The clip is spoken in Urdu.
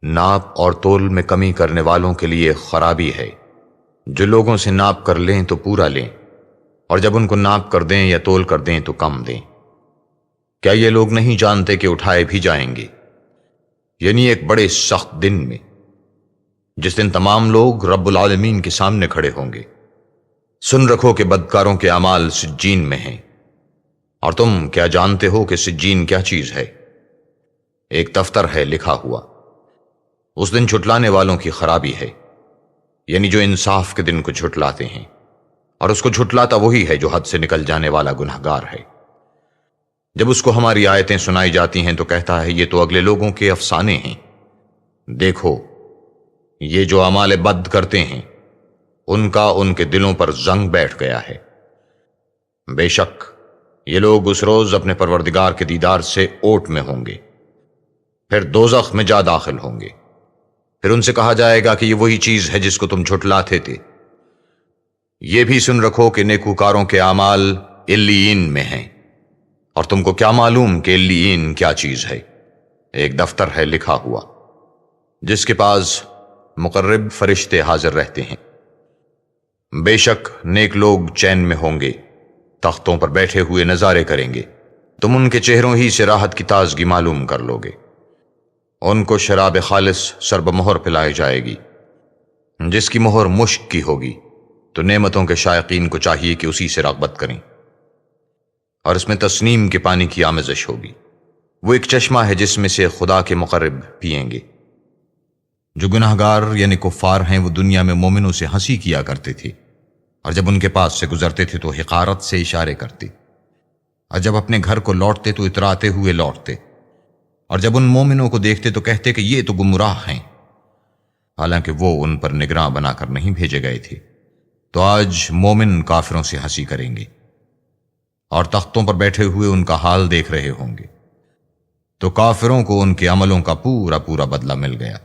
ناپ اور تول میں کمی کرنے والوں کے لیے خرابی ہے۔ جو لوگوں سے ناپ کر لیں تو پورا لیں، اور جب ان کو ناپ کر دیں یا تول کر دیں تو کم دیں۔ کیا یہ لوگ نہیں جانتے کہ اٹھائے بھی جائیں گے؟ یعنی ایک بڑے سخت دن میں، جس دن تمام لوگ رب العالمین کے سامنے کھڑے ہوں گے۔ سن رکھو کہ بدکاروں کے اعمال سجین میں ہیں، اور تم کیا جانتے ہو کہ سجین کیا چیز ہے؟ ایک دفتر ہے لکھا ہوا۔ اس دن جھٹلانے والوں کی خرابی ہے، یعنی جو انصاف کے دن کو جھٹلاتے ہیں، اور اس کو جھٹلاتا وہی ہے جو حد سے نکل جانے والا گنہگار ہے۔ جب اس کو ہماری آیتیں سنائی جاتی ہیں تو کہتا ہے یہ تو اگلے لوگوں کے افسانے ہیں۔ دیکھو، یہ جو اعمال بد کرتے ہیں ان کا ان کے دلوں پر زنگ بیٹھ گیا ہے۔ بے شک یہ لوگ اس روز اپنے پروردگار کے دیدار سے اوٹ میں ہوں گے، پھر دوزخ میں جا داخل ہوں گے۔ پھر ان سے کہا جائے گا کہ یہ وہی چیز ہے جس کو تم جھٹلاتے تھے۔ یہ بھی سن رکھو کہ نیکوکاروں کے اعمال علیین میں ہیں، اور تم کو کیا معلوم کہ علیین کیا چیز ہے؟ ایک دفتر ہے لکھا ہوا، جس کے پاس مقرب فرشتے حاضر رہتے ہیں۔ بے شک نیک لوگ چین میں ہوں گے، تختوں پر بیٹھے ہوئے نظارے کریں گے، تم ان کے چہروں ہی سے راحت کی تازگی معلوم کر لو گے۔ ان کو شراب خالص سر بمہر پلائی جائے گی، جس کی مہر مشک کی ہوگی، تو نعمتوں کے شائقین کو چاہیے کہ اسی سے رغبت کریں، اور اس میں تسنیم کے پانی کی آمیزش ہوگی۔ وہ ایک چشمہ ہے جس میں سے خدا کے مقرب پئیں گے۔ جو گناہگار یعنی کفار ہیں وہ دنیا میں مومنوں سے ہنسی کیا کرتے تھے، اور جب ان کے پاس سے گزرتے تھے تو حقارت سے اشارے کرتے، اور جب اپنے گھر کو لوٹتے تو اتراتے ہوئے لوٹتے، اور جب ان مومنوں کو دیکھتے تو کہتے کہ یہ تو گمراہ ہیں، حالانکہ وہ ان پر نگراں بنا کر نہیں بھیجے گئے تھے۔ تو آج مومن کافروں سے ہنسی کریں گے، اور تختوں پر بیٹھے ہوئے ان کا حال دیکھ رہے ہوں گے، تو کافروں کو ان کے عملوں کا پورا پورا بدلہ مل گیا۔